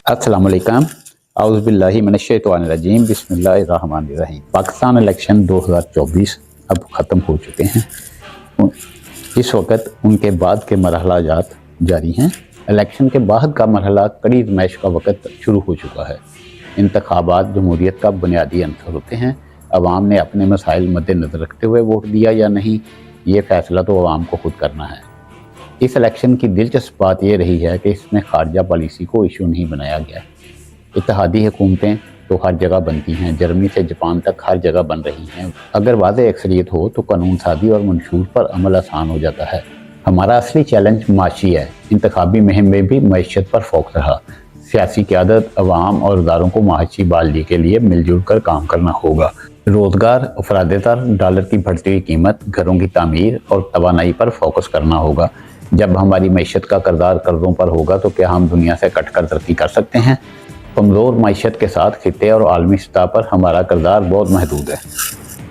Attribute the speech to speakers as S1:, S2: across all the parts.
S1: अस्सलाम वालेकुम औज़ुबिल्लाहि मिनश्शैतानिर्रजीम बिस्मिल्लाहिर्रहमानिर्रहीम। पाकिस्तान इलेक्शन 2024 अब ख़त्म हो चुके हैं। इस वक्त उनके बाद के मरहलाजात जारी हैं। इलेक्शन के बाद का मरहला कड़ी आज़माइश का वक्त शुरू हो चुका है। इंतखाबात जमहूरियत का बुनियादी अंसर होते हैं। अवाम ने अपने मसाइल मद्देनज़र रखते हुए वोट दिया या नहीं, ये फ़ैसला तो अवाम को खुद करना है। इस इलेक्शन की दिलचस्प बात यह रही है कि इसमें खारजा पॉलिसी को इशू नहीं बनाया गया। इत्तेहादी हुकूमतें तो हर जगह बनती हैं, जर्मनी से जापान तक हर जगह बन रही हैं। अगर वाज़ेह अक्सरियत हो तो कानून साजी और मंशूर पर अमल आसान हो जाता है। हमारा असली चैलेंज माशी है। इंतखाबी मुहिम में भी मईशत पर फोकस रहा। सियासी क़यादत, अवाम और इदारों को माशी बहाली के लिए मिलजुल कर काम करना होगा। रोज़गार, अफराद-ए-तर, डॉलर की बढ़ती हुई कीमत, घरों की तामीर और तवानाई पर फोकस करना होगा। जब हमारी मईशत का किरदार कर्ज़ों पर होगा तो क्या हम दुनिया से कटकर तरक्की कर सकते हैं? कमज़ोर मईशत के साथ खित्ते और आलमी सतह पर हमारा किरदार बहुत महदूद है।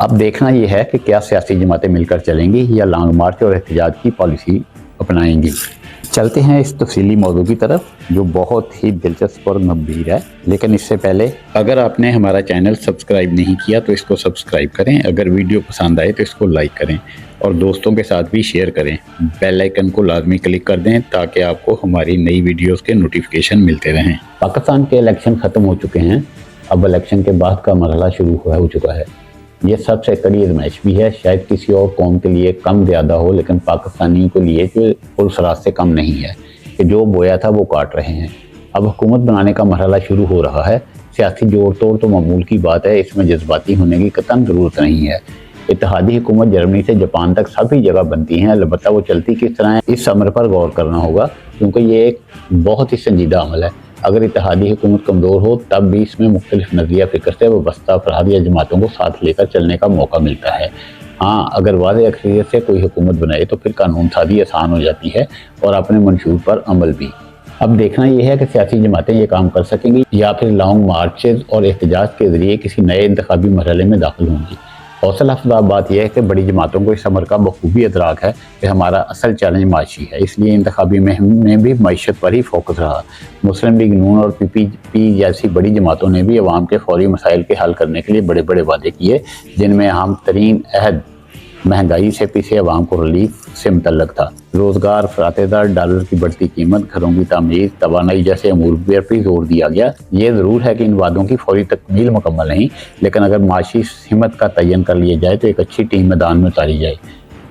S1: अब देखना यह है कि क्या सियासी जमातें मिलकर चलेंगी या लॉन्ग मार्च और एहतजाज की पॉलिसी अपनाएंगी। चलते हैं इस तफसीली मौजू की तरफ, जो बहुत ही दिलचस्प और गंभीर है। लेकिन इससे पहले अगर आपने हमारा चैनल सब्सक्राइब नहीं किया तो इसको सब्सक्राइब करें। अगर वीडियो पसंद आए तो इसको लाइक करें और दोस्तों के साथ भी शेयर करें। बेल आइकन को लाजमी क्लिक कर दें ताकि आपको हमारी नई वीडियोस के नोटिफिकेशन मिलते रहें। पाकिस्तान के इलेक्शन ख़त्म हो चुके हैं। अब इलेक्शन के बाद का मरहला शुरू हो चुका है। ये सबसे कड़ी आज़माइश भी है। शायद किसी और कौम के लिए कम ज़्यादा हो, लेकिन पाकिस्तानियों के लिए जो पुरसरात से कम नहीं है कि जो बोया था वो काट रहे हैं। अब हुकूमत बनाने का मरहला शुरू हो रहा है। सियासी जोड़ तोड़ तो मामूल की बात है, इसमें जज्बाती होने की कतई ज़रूरत नहीं है। इत्तेहादी हुकूमत जर्मनी से जापान तक सभी जगह बनती हैं, अलबत्ता वो चलती किस तरह है इस अमर पर गौर करना होगा, क्योंकि ये एक बहुत ही संजीदा अमल है। अगर इत्तेहादी हुकूमत कमज़ोर हो तब भी इसमें मुख्तलिफ नज़रिया फ़िक्र से वाबस्ता अफराद या जमातों को साथ लेकर चलने का मौका मिलता है। हाँ, अगर वाज़ेह अक्सरियत से कोई हुकूमत बनाए तो फिर कानून साजी आसान हो जाती है और अपने मंशूर पर अमल भी। अब देखना यह है कि सियासी जमातें ये काम कर सकेंगी या फिर लॉन्ग मार्चेज और एहतजाज के ज़रिए किसी नए इंतखाबी मरहले में दाखिल होंगी। हौसला अफजा बात यह है कि बड़ी जमातों को इस अमर का बखूबी इदराक है कि हमारा असल चैलेंज माशी है, इसलिए इंतखाबी में भी मईशत पर ही फोकस रहा। मुस्लिम लीग नून और PPP जैसी बड़ी जमातों ने भी अवाम के फौरी मसाइल के हल करने के लिए बड़े बड़े वादे किए, जिनमें अहम तरीन अहद महंगाई से पीछे अवाम को रिलीफ से मुतल्लक था। रोज़गार, अफराद-ए-तर, डॉलर की बढ़ती कीमत, घरों की तामीर, तवानाई जैसे अमूर पर भी जोर दिया गया। ये ज़रूर है कि इन वादों की फौरी तकमील मुकम्मल नहीं, लेकिन अगर माशी हिम्मत का तयन कर लिया जाए तो एक अच्छी टीम मैदान में उतारी जाए,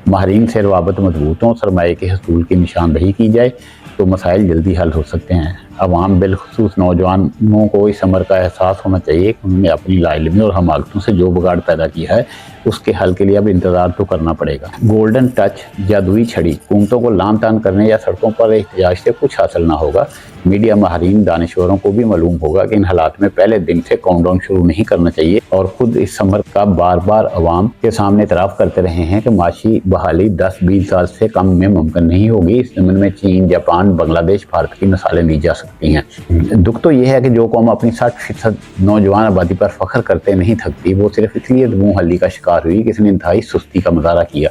S1: माहिरीन से रवाबत मजबूत हों, सरमाए के हसूल की निशानदही की जाए तो मसाइल जल्दी हल हो सकते हैं। अवाम बिलखसूस नौजवानों को इस अमर का एहसास होना चाहिए कि उन्होंने अपनी लाइलमी और हमाकतों से जो बिगाड़ पैदा किया है उसके हल के लिए अब इंतज़ार तो करना पड़ेगा। गोल्डन टच, जादुई छड़ी, हुकूमतों को लान तान करने या सड़कों पर एहतजाज से कुछ हासिल ना होगा। मीडिया माहिरीन, दानिश्वरों को भी मालूम होगा कि इन हालात में पहले दिन से काउंटडाउन शुरू नहीं करना चाहिए और खुद इस अमर का बार बार अवाम के सामने इतराफ़ करते रहे हैं कि माशी बहाली 10-20 साल से कम में मुमकिन नहीं होगी। इस ज़मीन में चीन, जापान, बांग्लादेश, भारत की मिसालें दी जा सकती हैं। दुख तो यह है कि जो कौम अपनी 60% नौजवान आबादी पर फख्र करते नहीं थकती, वो सिर्फ इसलिए मुँह हल्ली का शिकार हुई कि इसने इंतहाई सुस्ती का मुजाहरा किया।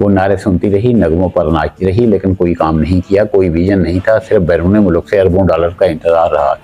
S1: वो नारे सुनती रही, नगमों पर नाचती रही, लेकिन कोई काम नहीं किया, कोई विजन नहीं था। सिर्फ बैरून मुल्क से अरबों डॉलर का इंतजार रहा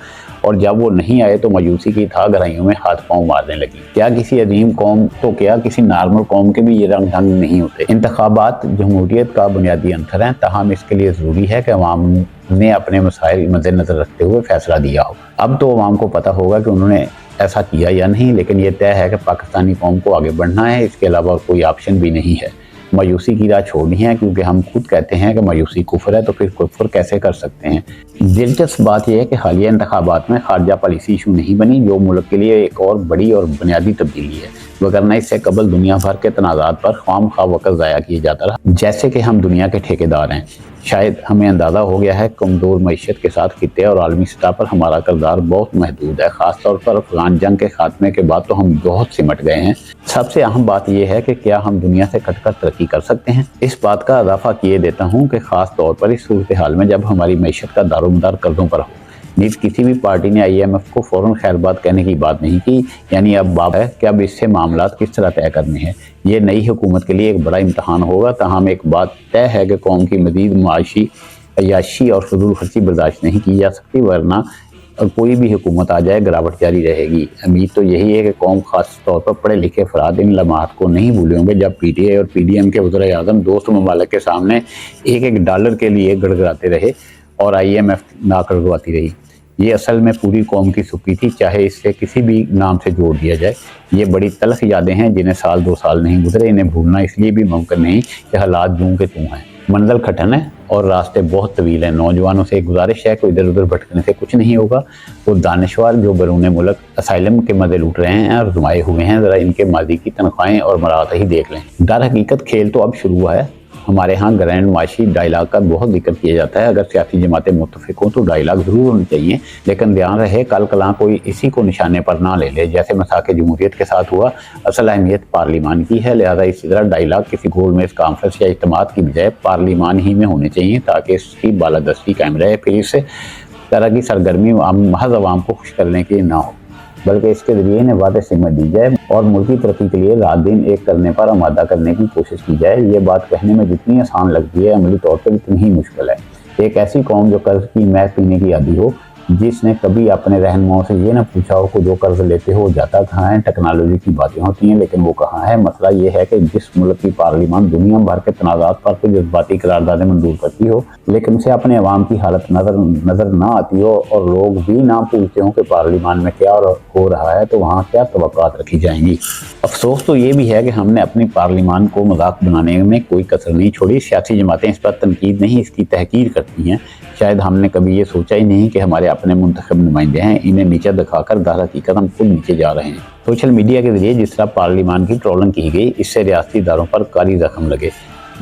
S1: और जब वो नहीं आए तो मायूसी की था गहराइयों में हाथ पांव मारने लगी। क्या किसी अजीम कौम तो क्या किसी नॉर्मल कौम के भी ये रंग ढंग नहीं होते। इंतखाबात जमहूरियत का बुनियादी अंतर हैं, ताहम इसके लिए ज़रूरी है कि अवाम ने अपने मसाइल मद्देनज़र रखते हुए फैसला दिया हो। अब तो अवाम को पता होगा कि उन्होंने ऐसा किया या नहीं, लेकिन यह तय है कि पाकिस्तानी कौम को आगे बढ़ना है। इसके अलावा कोई ऑप्शन भी नहीं है। मायूसी की राह छोड़नी है, क्योंकि हम खुद कहते हैं कि मायूसी कुफ्र है, तो फिर कुफ्र कैसे कर सकते हैं। दिलचस्प बात यह है कि हालिया इंतखाबात में खारजा पॉलिसी इशू नहीं बनी, जो मुल्क के लिए एक और बड़ी और बुनियादी तब्दीली है, वगरना इससे कबल दुनिया भर के तनाज़ात पर ख्वाम-ख्वाह वक़्त ज़ाया किया जाता रहा, जैसे कि हम दुनिया के ठेकेदार हैं। शायद हमें अंदाज़ा हो गया है कमज़ोर मईशत के साथ खित्ते और आलमी सतह पर हमारा किरदार बहुत महदूद है। ख़ासतौर पर अफ़गान जंग के खात्मे के बाद तो हम बहुत सिमट गए हैं। सबसे अहम बात यह है कि क्या हम दुनिया से कटकर तरक्की कर सकते हैं। इस बात का इजाफा किए देता हूँ कि ख़ास तौर पर इस सूरत हाल में जब हमारी मईशत का दारोमदार कर्ज़ों पर हो। नीज़ किसी भी पार्टी ने IMF को फ़ौरन खैरबाद कहने की बात नहीं की, यानी अब बात है कि अब इससे मामलात किस तरह तय करने हैं। ये नई हुकूमत के लिए एक बड़ा इम्तहान होगा। ताहम एक बात तय है कि कौम की मज़ीद मुआशी अय्याशी और फजूल खर्ची बर्दाश्त नहीं की जा सकती, वरना कोई भी हुकूमत आ जाए गिरावट जारी रहेगी। उम्मीद तो यही है कि कौम खास तौर पर पढ़े लिखे अफराद इन लम्हात को नहीं भूले होंगे जब PTI और PDM के वज़ीर-ए-आज़म दोस्त ममालिक के सामने $1 के लिए गड़गड़ाते रहे और IMF नाक गड़गड़ाती रही। ये असल में पूरी कौम की सुखी थी, चाहे इससे किसी भी नाम से जोड़ दिया जाए। ये बड़ी तल्ख यादें हैं जिन्हें साल 2 साल नहीं गुजरे। इन्हें भूलना इसलिए भी मुमकिन नहीं कि हालात यूं के त्यों हैं। मंजिल कठिन है और रास्ते बहुत तवील हैं। नौजवानों से गुजारिश है कि इधर उधर भटकने से कुछ नहीं होगा। वो दानिशवर जो बैरून मुल्क असाइलम के मज़े लूट रहे हैं और नुमाए हुए हैं, ज़रा इनके मादी की तनख्वाहें और मराहत ही देख लें। दर हकीकत खेल तो अब शुरू हुआ है। हमारे यहाँ ग्रैंड माशी डायलाग का बहुत जिक्र किया जाता है। अगर सियासी जमातें मुत्तफिक हों तो डायलाग ज़रूर होने चाहिए, लेकिन ध्यान रहे कल कलां कोई इसी को निशाने पर ना ले ले। जैसे मसाके जमहूरियत के साथ हुआ, असल अहमियत पार्लिमान की है, लिहाजा इसी तरह डायलाग किसी गोलमेज कॉन्फ्रेंस या इज्तिमात की बजाय पार्लिमान ही में होने चाहिए ताकि इसकी बालादस्ती कायम रहे। फिर इस तरह की सरगर्मी महज अवाम को खुश करने के लिए ना हो, बल्कि इसके जरिए इन्हें वादे सिमत दी जाए और मुल्की तरक्की के लिए रात दिन एक करने पर आमादा करने की कोशिश की जाए। ये बात कहने में जितनी आसान लगती है, अमली तौर पर उतनी ही मुश्किल है। एक ऐसी कौम जो कर्ज की मैच पीने की आदी हो, जिसने कभी अपने रहनुमाओं से ये ना पूछा हो कि जो कर्ज लेते हो जाता कहाँ है। टेक्नोलॉजी की बातें होती हैं लेकिन वो कहाँ है। मसला ये है कि जिस मुल्क की पार्लिमान दुनिया भर के तनाज़ात पर कोई जज्बाती करारदादें मंजूर करती हो, लेकिन उसे अपने अवाम की हालत नज़र ना आती हो और लोग भी ना पूछते हो कि पार्लिमान में क्या हो रहा है, तो वहाँ क्या तवक्कात रखी जाएंगी। अफसोस तो ये भी है कि हमने अपनी पार्लिमान को मजाक बनाने में कोई कसर नहीं छोड़ी। सियासी जमातें इस पर तनकीद नहीं, इसकी तहकीर करती हैं। शायद हमने कभी ये सोचा ही नहीं कि हमारे अपने मुंतखब नुमाइंदे हैं, इन्हें नीचे दिखाकर दर हकीकत हम खुद नीचे जा रहे हैं। सोशल मीडिया के जरिए जिस तरह पार्लिमान की ट्रोलिंग की गई, इससे रियासती इदारों पर कारी जख्म लगे।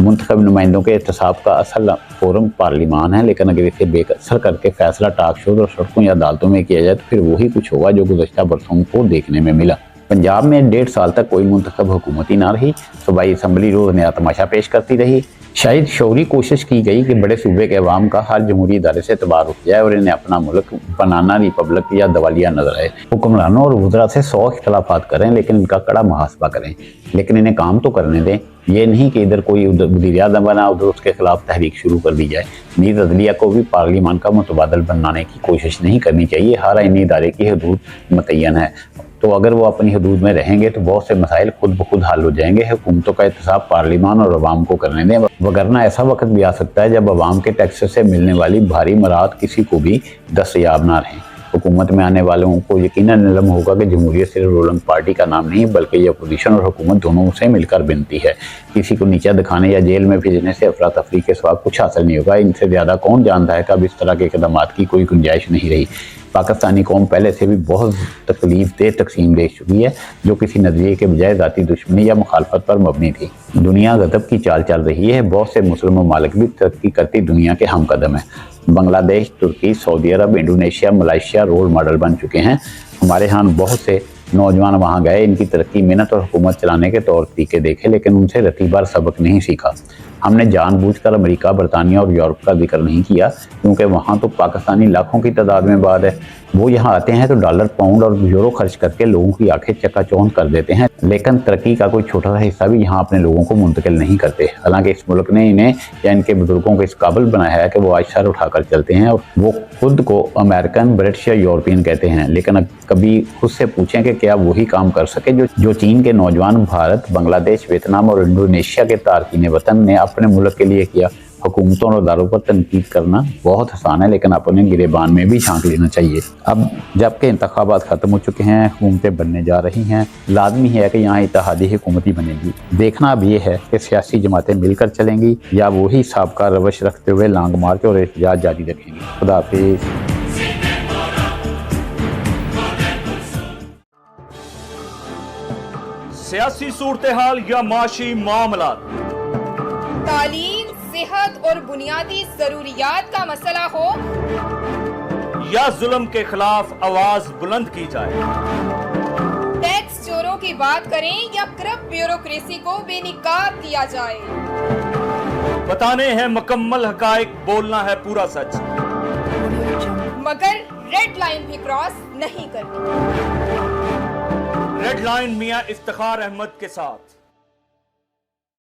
S1: मुंतखब नुमाइंदों के एहतसाब का असल फोरम पार्लिमान है, लेकिन अगर इसे बेअसर करके फैसला टाक शोज और सड़कों या अदालतों में किया जाए तो फिर वही कुछ होगा जो गुज़श्ता बरसों को देखने में मिला। पंजाब में 1.5 साल तक कोई मुंतखब हुकूमत ही ना रही। सूबाई असम्बली रोज़ नया तमाशा पेश करती रही। शायद शौरी कोशिश की गई कि बड़े सूबे के अवाम का हर जमहूरी इदारे से एतबार उठ जाए और इन्हें अपना मुल्क बनाना रिपब्लिक या दवालिया नजर आए। हुक्मरानों और वज़रा से 100 इख्तलाफात करें, लेकिन इनका कड़ा मुहासबा करें, लेकिन इन्हें काम तो करने दें। ये नहीं कि इधर कोई वज़ीर-ए-आज़म बना उधर उसके खिलाफ तहरीक शुरू कर दी जाए। नीज़ अदलिया को भी पार्लिमान का मुतबादल बनाने की कोशिश नहीं करनी चाहिए। हर आईनी इदारे की हदूद मुतय्यन है, तो अगर वो अपनी हदूद में रहेंगे तो बहुत से मसाइल खुद ब खुद हल हो जाएंगे। हुकूमतों का एहतसाब पार्लिमान और अवाम को करने दें, वगरना ऐसा वक्त भी आ सकता है जब अवाम के टैक्स से मिलने वाली भारी मराहत किसी को भी दस्तयाब ना रहें। हुकूमत में आने वालों को यकीनन इल्म होगा कि जमहूरियत सिर्फ रूलिंग पार्टी का नाम नहीं, बल्कि ये अपोजिशन और हुकूमत दोनों से मिलकर बनती है। किसी को नीचा दिखाने या जेल में भेजने से अफरा तफरी के सिवा कुछ हासिल नहीं होगा। इनसे ज़्यादा कौन जानता है कि अब इस तरह के इक़दामात की कोई गुंजाइश नहीं रही। पाकिस्तानी कौम पहले से भी बहुत तकलीफ दे तकसीम देख चुकी है, जो किसी नज़रिए के बजाय ज़ाती दुश्मनी या मुखालफत पर मबनी थी। दुनिया गज़ब की चाल चल रही है। बहुत से मुस्लिम ममालिक भी तरक्की करती दुनिया के हम कदम हैं। बांग्लादेश, तुर्की, सऊदी अरब, इंडोनेशिया, मलेशिया रोल मॉडल बन चुके हैं। हमारे यहाँ बहुत से नौजवान वहाँ गए, इनकी तरक्की, मेहनत और हुकूमत चलाने के तौर तरीके देखे, लेकिन उनसे रतीबार सबक नहीं सीखा। हमने जानबूझकर अमेरिका, बरतानिया और यूरोप का जिक्र नहीं किया, क्योंकि वहाँ तो पाकिस्तानी लाखों की तादाद में बाद है। वो यहाँ आते हैं तो डॉलर, पाउंड और यूरो खर्च करके लोगों की आंखें चकाचौंध कर देते हैं, लेकिन तरक्की का कोई छोटा सा हिस्सा भी यहाँ अपने लोगों को मुंतकिल नहीं करते। हालांकि इस मुल्क ने इन्हें या इनके बुजुर्गों को इस काबिल बनाया है कि वो आज सर उठाकर चलते हैं और वो खुद को अमेरिकन, ब्रिटिश या यूरोपियन कहते हैं। लेकिन कभी खुद से पूछें कि क्या वही काम कर सके जो चीन के नौजवान भारत, बांग्लादेश, वियतनाम और इंडोनेशिया के तारकीन वतन ने अपने मुल्क के लिए किया। हुकूमतों और अदारों पर तनकीद करना बहुत आसान है, लेकिन अपने गिरेबान में भी झांक लेना चाहिए। अब जबकि इंतखाबात ख़त्म हो चुके हैं, हुकूमतें बनने जा रही हैं, लाजमी है कि यहाँ इत्तेहादी हुकूमत ही बनेगी। देखना अब ये है कि सियासी जमातें मिलकर चलेंगी या वही साबका रवश रखते हुए लांग मार्च और एहतजाज जारी रखेंगी। खुदा हाफिज़।
S2: सियासी सूरत हाल या माशी मामला,
S3: तालीम, सेहत और बुनियादी जरूरियात का मसला हो
S2: या जुल्म के खिलाफ आवाज बुलंद की जाए,
S3: टैक्स चोरों की बात करें या करप्ट ब्यूरोक्रेसी को बेनिकाब किया जाए,
S2: बताने हैं मुकम्मल हकाइक, बोलना है पूरा सच,
S3: मगर रेड लाइन भी क्रॉस नहीं करनी।
S2: रेड लाइन मियां इफ्तिखार अहमद के साथ।